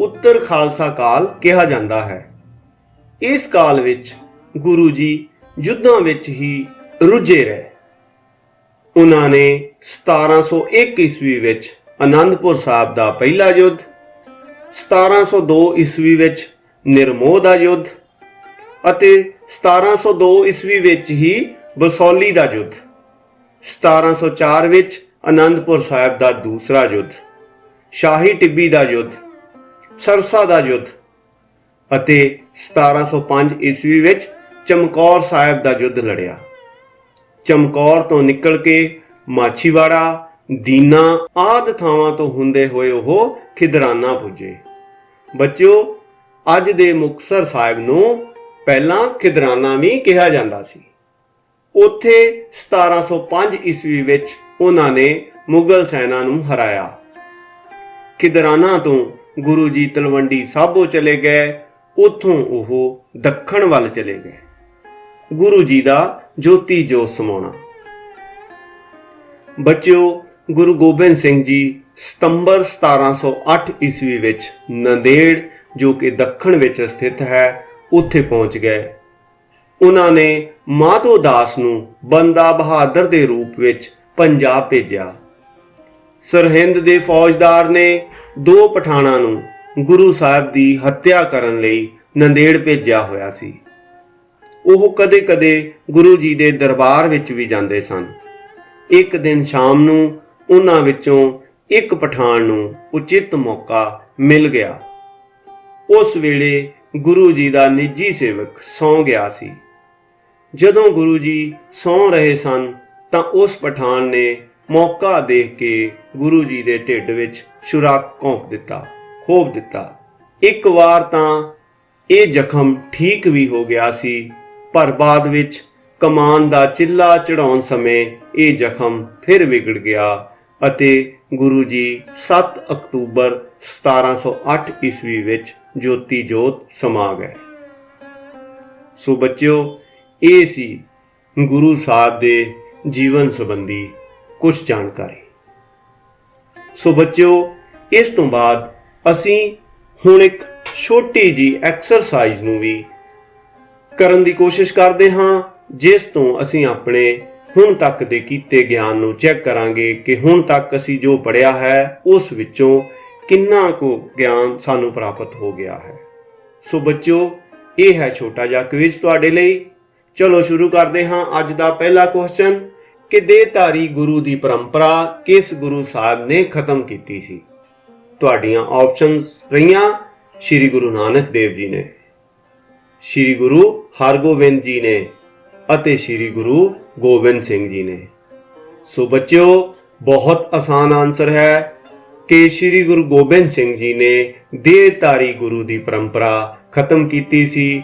S1: ਉੱਤਰ ਖਾਲਸਾ ਕਾਲ ਕਿਹਾ ਜਾਂਦਾ ਹੈ। ਇਸ ਕਾਲ ਵਿੱਚ ਗੁਰੂ ਜੀ ਯੁੱਧਾਂ ਵਿੱਚ ਹੀ ਰੁੱਝੇ ਰਹੇ। ਉਹਨਾਂ ਨੇ 1701 ਈਸਵੀ ਵਿੱਚ ਆਨੰਦਪੁਰ ਸਾਹਿਬ ਦਾ ਪਹਿਲਾ ਯੁੱਧ, 1702 ਈਸਵੀ ਵਿੱਚ ਨਿਰਮੋਹ ਦਾ ਯੁੱਧ ਅਤੇ 1702 ਈਸਵੀ ਵਿੱਚ ਹੀ ਬਸੌਲੀ ਦਾ ਯੁੱਧ, 1704 ਵਿੱਚ ਆਨੰਦਪੁਰ ਸਾਹਿਬ ਦਾ ਦੂਸਰਾ ਯੁੱਧ, ਸ਼ਾਹੀ ਟਿੱਬੀ ਦਾ ਯੁੱਧ, ਸਰਸਾ ਦਾ ਯੁੱਧ ਅਤੇ 1705 ਈਸਵੀ ਵਿੱਚ ਚਮਕੌਰ ਸਾਹਿਬ ਦਾ ਯੁੱਧ ਲੜਿਆ। ਚਮਕੌਰ ਤੋਂ ਨਿਕਲ ਕੇ ਮਾਛੀਵਾੜਾ, ਦੀਨਾ ਆਦਿ ਥਾਵਾਂ ਤੋਂ ਹੁੰਦੇ ਹੋਏ ਉਹ ਖਿਦਰਾਨਾ ਪੁੱਜੇ। ਬੱਚਿਓ, ਅੱਜ ਦੇ ਮੁਕਤਸਰ ਸਾਹਿਬ ਨੂੰ ਪਹਿਲਾਂ ਖਿਦਰਾਨਾ ਵੀ ਕਿਹਾ ਜਾਂਦਾ ਸੀ। ਉੱਥੇ 1705 ਈਸਵੀ ਵਿੱਚ ਉਹਨਾਂ ਨੇ ਮੁਗਲ ਸੈਨਾ ਨੂੰ ਹਰਾਇਆ। ਖਿਦਰਾਨਾ ਤੋਂ ਗੁਰੂ ਜੀ ਤਲਵੰਡੀ ਸਾਬੋ ਚਲੇ ਗਏ। ਉੱਥੋਂ ਉਹ ਦੱਖਣ ਵੱਲ ਚਲੇ ਗਏ। ਗੁਰੂ ਜੀ ਦਾ ਜੋਤੀ ਜੋਤ ਸਮਾਉਣਾ। ਬੱਚਿਓ, ਗੁਰੂ ਗੋਬਿੰਦ ਸਿੰਘ ਜੀ ਸਤੰਬਰ 1708 ਈਸਵੀ ਵਿੱਚ ਨੰਦੇੜ, ਜੋ ਕਿ ਦੱਖਣ ਵਿੱਚ ਸਥਿਤ ਹੈ, ਉੱਥੇ ਪਹੁੰਚ ਗਏ। ਉਹਨਾਂ ਨੇ ਮਾਧੋ ਦਾਸ ਨੂੰ ਬੰਦਾ ਬਹਾਦਰ ਦੇ ਰੂਪ ਵਿੱਚ ਪੰਜਾਬ ਭੇਜਿਆ। ਸਰਹਿੰਦ ਦੇ ਫੌਜਦਾਰ ਨੇ 2 ਪਠਾਣਾਂ ਨੂੰ ਗੁਰੂ ਸਾਹਿਬ ਦੀ ਹੱਤਿਆ ਕਰਨ ਲਈ ਨੰਦੇੜ ਭੇਜਿਆ ਹੋਇਆ ਸੀ। ਉਹ ਕਦੇ-ਕਦੇ ਗੁਰੂ ਜੀ ਦੇ ਦਰਬਾਰ ਵਿੱਚ ਵੀ ਜਾਂਦੇ ਸਨ। ਇੱਕ ਦਿਨ ਸ਼ਾਮ ਨੂੰ ਉਹਨਾਂ ਵਿੱਚੋਂ ਇੱਕ ਪਠਾਨ ਨੂੰ ਉਚਿਤ ਮੌਕਾ ਮਿਲ ਗਿਆ। ਉਸ ਵੇਲੇ ਗੁਰੂ ਜੀ ਦਾ ਨਿੱਜੀ ਸੇਵਕ ਸੌਂ ਗਿਆ ਸੀ। ਜਦੋਂ ਗੁਰੂ ਜੀ ਸੌਂ ਰਹੇ ਸਨ ਤਾਂ ਉਸ ਪਠਾਨ ਨੇ ਮੌਕਾ ਦੇਖ ਕੇ ਗੁਰੂ ਜੀ ਦੇ ਢਿੱਡ ਵਿੱਚ ਛੁਰਾ ਘੋਂਪ ਦਿੱਤਾ। ਇੱਕ ਵਾਰ ਤਾਂ ਇਹ ਜ਼ਖਮ ਠੀਕ ਵੀ ਹੋ ਗਿਆ ਸੀ, ਪਰ ਬਾਅਦ ਵਿੱਚ ਕਮਾਨ ਦਾ ਚਿੱਲਾ ਚੜਾਉਣ ਸਮੇਂ ਇਹ ਜ਼ਖਮ ਫਿਰ ਵਿਗੜ ਗਿਆ ਅਤੇ ਗੁਰੂ ਜੀ 7 ਅਕਤੂਬਰ 1708 ਈਸਵੀ ਵਿੱਚ ਜੋਤੀ ਜੋਤ ਸਮਾ ਗਏ। ਸੋ ਬੱਚਿਓ, ਇਹ ਸੀ ਗੁਰੂ ਸਾਹਿਬ ਦੇ ਜੀਵਨ ਸੰਬੰਧੀ ਕੁਝ ਜਾਣਕਾਰੀ। ਸੋ ਬੱਚਿਓ, ਇਸ ਤੋਂ ਬਾਅਦ ਅਸੀਂ ਹੁਣ ਇੱਕ ਛੋਟੀ ਜੀ ਐਕਸਰਸਾਈਜ਼ ਨੂੰ ਵੀ ਕਰਨ ਦੀ ਕੋਸ਼ਿਸ਼ ਕਰਦੇ ਹਾਂ, ਜਿਸ ਤੋਂ ਅਸੀਂ ਆਪਣੇ ਹੁਣ ਤੱਕ ਦੇ ਕੀਤੇ ਗਿਆਨ ਨੂੰ ਚੈੱਕ ਕਰਾਂਗੇ ਕਿ ਹੁਣ ਤੱਕ ਅਸੀਂ ਜੋ ਪੜ੍ਹਿਆ ਹੈ ਉਸ ਵਿੱਚੋਂ ਕਿੰਨਾ ਕੁ ਗਿਆਨ ਸਾਨੂੰ ਪ੍ਰਾਪਤ ਹੋ ਗਿਆ ਹੈ। ਸੋ ਬੱਚਿਓ, ਇਹ ਹੈ ਛੋਟਾ ਜਿਹਾ ਕੁਇਜ਼ ਤੁਹਾਡੇ ਲਈ। ਚਲੋ ਸ਼ੁਰੂ ਕਰਦੇ ਹਾਂ। ਅੱਜ ਦਾ ਪਹਿਲਾ ਕੁਐਸਚਨ ਕਿ ਦੇਹਧਾਰੀ ਗੁਰੂ ਦੀ ਪਰੰਪਰਾ ਕਿਸ ਗੁਰੂ ਸਾਹਿਬ ਨੇ ਖਤਮ ਕੀਤੀ ਸੀ? ਤੁਹਾਡੀਆਂ ਆਪਸ਼ਨਸ ਰਹੀਆਂ ਸ਼੍ਰੀ ਗੁਰੂ ਨਾਨਕ ਦੇਵ ਜੀ ਨੇ, ਸ਼੍ਰੀ ਗੁਰੂ ਹਰਗੋਬਿੰਦ ਜੀ ਨੇ ਅਤੇ ਸ਼੍ਰੀ ਗੁਰੂ ਗੋਬਿੰਦ ਸਿੰਘ ਜੀ ਨੇ। ਸੋ ਬੱਚਿਓ, ਬਹੁਤ ਆਸਾਨ ਆਨਸਰ ਹੈ ਕਿ ਸ਼੍ਰੀ ਗੁਰੂ ਗੋਬਿੰਦ ਸਿੰਘ ਜੀ ਨੇ ਦੇਹਧਾਰੀ ਗੁਰੂ ਦੀ ਪਰੰਪਰਾ ਖਤਮ ਕੀਤੀ ਸੀ।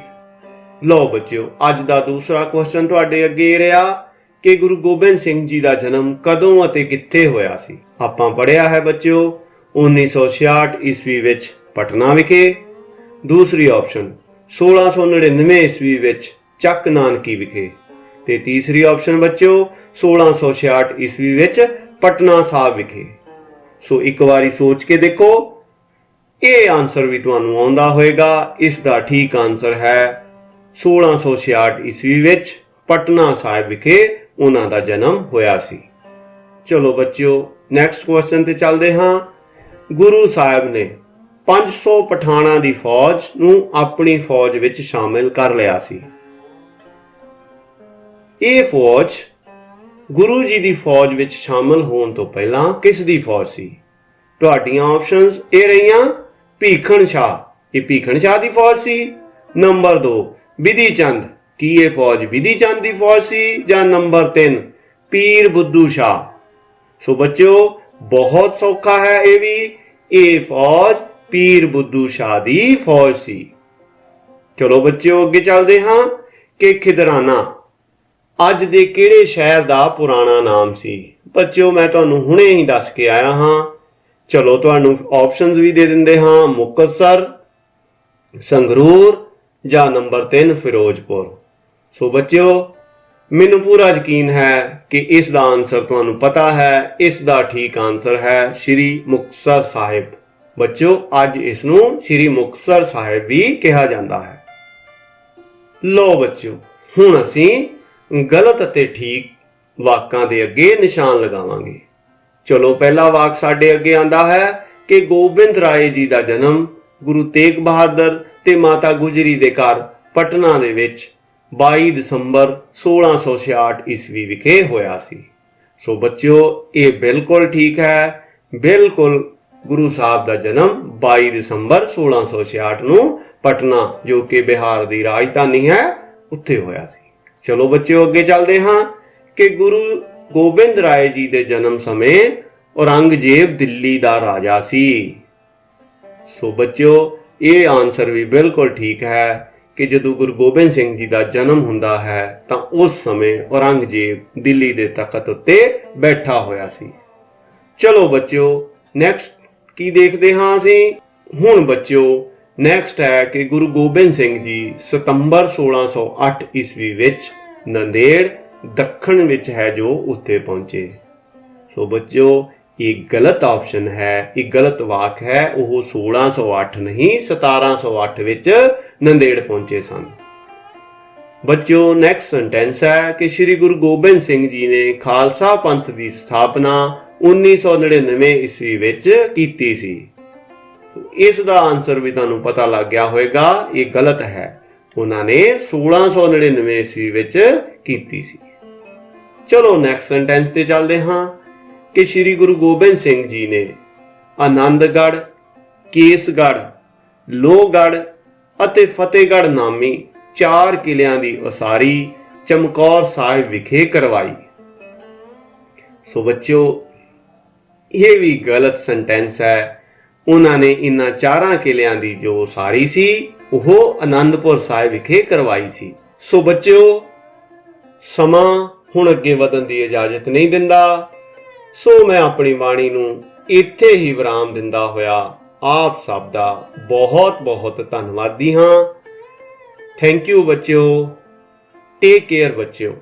S1: ਲਓ ਬੱਚਿਓ, ਅੱਜ ਦਾ ਦੂਸਰਾ ਕੁਐਸਚਨ ਤੁਹਾਡੇ ਅੱਗੇ ਰਿਹਾ ਕਿ ਗੁਰੂ ਗੋਬਿੰਦ ਸਿੰਘ ਜੀ ਦਾ ਜਨਮ ਕਦੋਂ ਅਤੇ ਕਿੱਥੇ ਹੋਇਆ ਸੀ? ਆਪਾਂ ਪੜ੍ਹਿਆ ਹੈ ਬੱਚਿਓ 1966 ਈਸਵੀ ਵਿੱਚ ਪਟਨਾ ਵਿਖੇ। ਦੂਸਰੀ ਆਪਸ਼ਨ 1699 ਈਸਵੀ ਵਿੱਚ ਚੱਕ ਨਾਨਕੀ ਵਿਖੇ ਤੇ ਤੀਸਰੀ ਆਪਸ਼ਨ ਬੱਚਿਓ 1666 ਈਸਵੀ ਵਿੱਚ ਪਟਨਾ ਸਾਹਿਬ ਵਿਖੇ। ਸੋ ਇੱਕ ਵਾਰੀ ਸੋਚ ਕੇ ਦੇਖੋ, ਇਹ ਆਨਸਰ ਵੀ ਤੁਹਾਨੂੰ ਆਉਂਦਾ ਹੋਵੇਗਾ। ਇਸ ਦਾ ਠੀਕ ਆਨਸਰ ਹੈ 1666 ਈਸਵੀ ਵਿੱਚ ਪਟਨਾ ਸਾਹਿਬ ਵਿਖੇ ਉਹਨਾਂ ਦਾ ਜਨਮ ਹੋਇਆ ਸੀ। ਚਲੋ ਬੱਚਿਓ, ਨੈਕਸਟ ਕੁਐਸਚਨ ਤੇ ਚੱਲਦੇ ਹਾਂ। ਗੁਰੂ ਸਾਹਿਬ ਨੇ 500 ਪਠਾਣਾਂ ਦੀ ਫੌਜ ਨੂੰ ਆਪਣੀ ਫੌਜ ਵਿੱਚ ਸ਼ਾਮਿਲ ਕਰ ਲਿਆ ਸੀ। ਇਹ ਫੌਜ ਗੁਰੂ ਜੀ ਦੀ ਫੌਜ ਵਿੱਚ ਸ਼ਾਮਿਲ ਹੋਣ ਤੋਂ ਪਹਿਲਾਂ ਕਿਸ ਦੀ ਫੌਜ ਸੀ? ਤੁਹਾਡੀਆਂ ਆਪਸ਼ਨਸ ਇਹ ਰਹੀਆਂ ਭੀਖਣ ਸ਼ਾਹ, ਇਹ ਭੀਖਣ ਸ਼ਾਹ ਦੀ ਫੌਜ ਸੀ। ਨੰਬਰ 2 ਬਿਧੀ ਚੰਦ, ਕੀ ਇਹ ਫੌਜ ਬਿਧੀ ਚੰਦ ਦੀ ਫੌਜ ਸੀ? ਜਾਂ ਨੰਬਰ 3 ਪੀਰ ਬੁੱਧੂ ਸ਼ਾਹ। ਸੋ ਬੱਚਿਓ, ਬਹੁਤ ਸੌਖਾ ਹੈ ਇਹ ਵੀ, ਇਹ ਫੌਜ ਪੀਰ ਬੁੱਧੂ ਸ਼ਾਹ ਦੀ ਫੌਜ ਸੀ। ਚਲੋ ਬੱਚਿਓ, ਅੱਗੇ ਚੱਲਦੇ ਹਾਂ ਕਿ ਖਿਦਰਾਨਾ ਅੱਜ ਦੇ ਕਿਹੜੇ ਸ਼ਹਿਰ ਦਾ ਪੁਰਾਣਾ ਨਾਮ ਸੀ? ਬੱਚਿਓ, ਮੈਂ ਤੁਹਾਨੂੰ ਹੁਣੇ ਹੀ ਦੱਸ ਕੇ ਆਇਆ ਹਾਂ। ਚਲੋ ਤੁਹਾਨੂੰ ਆਪਸ਼ਨਸ ਵੀ ਦੇ ਦਿੰਦੇ ਹਾਂ, ਮੁਕਤਸਰ, ਸੰਗਰੂਰ ਜਾਂ ਨੰਬਰ 3 ਫਿਰੋਜ਼ਪੁਰ। ਸੋ ਬੱਚਿਓ, ਮੈਨੂੰ ਪੂਰਾ ਯਕੀਨ ਹੈ ਕਿ ਇਸ ਦਾ ਆਨਸਰ ਤੁਹਾਨੂੰ ਪਤਾ ਹੈ। ਇਸ ਦਾ ਠੀਕ ਆਨਸਰ ਹੈ ਸ਼੍ਰੀ ਮੁਕਤਸਰ ਸਾਹਿਬ। ਬੱਚਿਓ, ਅੱਜ ਇਸ ਨੂੰ ਸ਼੍ਰੀ ਮੁਕਤਸਰ ਸਾਹਿਬ ਵੀ ਕਿਹਾ ਜਾਂਦਾ ਹੈ। ਲੋ ਬੱਚਿਓ, ਹੁਣ ਅਸੀਂ ਗਲਤ ਅਤੇ ਠੀਕ ਵਾਕਾਂ ਦੇ ਅੱਗੇ ਨਿਸ਼ਾਨ ਲਗਾਵਾਂਗੇ। ਚਲੋ, ਪਹਿਲਾ ਵਾਕ ਸਾਡੇ ਅੱਗੇ ਆਂਦਾ ਹੈ ਕਿ ਗੋਬਿੰਦ ਰਾਏ ਜੀ ਦਾ ਜਨਮ ਗੁਰੂ ਤੇਗ ਬਹਾਦਰ ਤੇ ਮਾਤਾ ਗੁਜਰੀ ਦੇ ਘਰ ਪਟਨਾ ਦੇ ਵਿੱਚ 22 ਦਸੰਬਰ 1666 ਈਸਵੀ ਵਿਖੇ ਹੋਇਆ ਸੀ। ਸੋ ਬੱਚਿਓ, ਇਹ ਬਿਲਕੁਲ ਠੀਕ ਹੈ। ਬਿਲਕੁਲ ਗੁਰੂ ਸਾਹਿਬ ਦਾ ਜਨਮ 22 ਦਸੰਬਰ 1666 ਨੂੰ ਪਟਨਾ, ਜੋ ਕਿ ਬਿਹਾਰ ਦੀ ਰਾਜਧਾਨੀ ਹੈ, ਉੱਥੇ ਹੋਇਆ ਸੀ। ਚਲੋ ਬੱਚਿਓ, ਅੱਗੇ ਚੱਲਦੇ ਹਾਂ ਕਿ ਗੁਰੂ ਗੋਬਿੰਦ ਰਾਏ ਜੀ ਦੇ ਜਨਮ ਸਮੇਂ ਔਰੰਗਜ਼ੇਬ ਦਿੱਲੀ ਦਾ ਰਾਜਾ ਸੀ। ਸੋ ਬੱਚਿਓ, ਇਹ ਆਨਸਰ ਵੀ ਬਿਲਕੁਲ ਠੀਕ ਹੈ ਕਿ ਜਦੋਂ ਗੁਰੂ ਗੋਬਿੰਦ ਸਿੰਘ ਜੀ ਦਾ ਜਨਮ ਹੁੰਦਾ ਹੈ ਤਾਂ ਉਸ ਸਮੇਂ ਔਰੰਗਜ਼ੇਬ ਦਿੱਲੀ ਦੇ ਤਖਤ ਉੱਤੇ ਬੈਠਾ ਹੋਇਆ ਸੀ। ਚਲੋ ਬੱਚਿਓ, ਨੈਕਸਟ ਕੀ ਦੇਖਦੇ ਹਾਂ ਅਸੀਂ। ਹੁਣ ਬੱਚਿਓ, ਨੈਕਸਟ ਹੈ ਕਿ ਗੁਰੂ ਗੋਬਿੰਦ ਸਿੰਘ ਜੀ ਸਤੰਬਰ 1608 ਈਸਵੀ ਵਿੱਚ ਨੰਦੇੜ ਦੱਖਣ ਵਿੱਚ ਹੈ ਜੋ ਉੱਥੇ ਪਹੁੰਚੇ। ਸੋ ਬੱਚਿਓ, ਇਹ ਗਲਤ ਆਪਸ਼ਨ ਹੈ, ਇਹ ਗਲਤ ਵਾਕ ਹੈ। ਉਹ 1608 ਨਹੀਂ 1708 ਵਿੱਚ ਨੰਦੇੜ ਪਹੁੰਚੇ ਸਨ। ਬੱਚਿਓ, ਨੈਕਸਟ ਸੈਂਟੈਂਸ ਹੈ ਕਿ ਸ਼੍ਰੀ ਗੁਰੂ ਗੋਬਿੰਦ ਸਿੰਘ ਜੀ ਨੇ ਖਾਲਸਾ ਪੰਥ ਦੀ ਸਥਾਪਨਾ 1999 ਈਸਵੀ ਵਿੱਚ ਕੀਤੀ ਸੀ। ਇਸ ਦਾ ਆਨਸਰ ਵੀ ਤੁਹਾਨੂੰ ਪਤਾ ਲੱਗ ਗਿਆ ਹੋਵੇਗਾ, ਇਹ ਗਲਤ ਹੈ। ਉਹਨਾਂ ਨੇ 1699 ਈਸਵੀ ਵਿੱਚ ਕੀਤੀ ਸੀ। ਚਲੋ ਨੈਕਸਟ ਸੈਂਟੈਂਸ ਤੇ ਚੱਲਦੇ ਹਾਂ ਕਿ ਸ਼੍ਰੀ ਗੁਰੂ ਗੋਬਿੰਦ ਸਿੰਘ ਜੀ ਨੇ ਆਨੰਦਗੜ੍ਹ, ਕੇਸਗੜ੍ਹ, ਲੋਹਗੜ੍ਹ ਅਤੇ ਫਤਿਹਗੜ੍ਹ ਨਾਮੀ 4 ਕਿਲਿਆਂ ਦੀ ਉਸਾਰੀ ਚਮਕੌਰ ਸਾਹਿਬ ਵਿਖੇ ਕਰਵਾਈ। ਸੋ ਬੱਚਿਓ, ਇਹ ਵੀ ਗਲਤ ਸੈਂਟੈਂਸ ਹੈ। ਉਹਨਾਂ ਨੇ ਇਹਨਾਂ 4 ਕਿਲਿਆਂ ਦੀ ਜੋ ਉਸਾਰੀ ਸੀ ਉਹ ਆਨੰਦਪੁਰ ਸਾਹਿਬ ਵਿਖੇ ਕਰਵਾਈ ਸੀ। ਸੋ ਬੱਚਿਓ, ਸਮਾਂ ਹੁਣ ਅੱਗੇ ਵਧਣ ਦੀ ਇਜਾਜ਼ਤ ਨਹੀਂ ਦਿੰਦਾ। ਸੋ ਮੈਂ ਆਪਣੀ ਬਾਣੀ ਨੂੰ ਇੱਥੇ ਹੀ ਵਿਰਾਮ ਦਿੰਦਾ ਹੋਇਆ ਆਪ ਸਭ ਦਾ ਬਹੁਤ ਬਹੁਤ ਧੰਨਵਾਦੀ ਹਾਂ। ਥੈਂਕ ਯੂ ਬੱਚਿਓ। ਟੇਕ ਕੇਅਰ ਬੱਚਿਓ।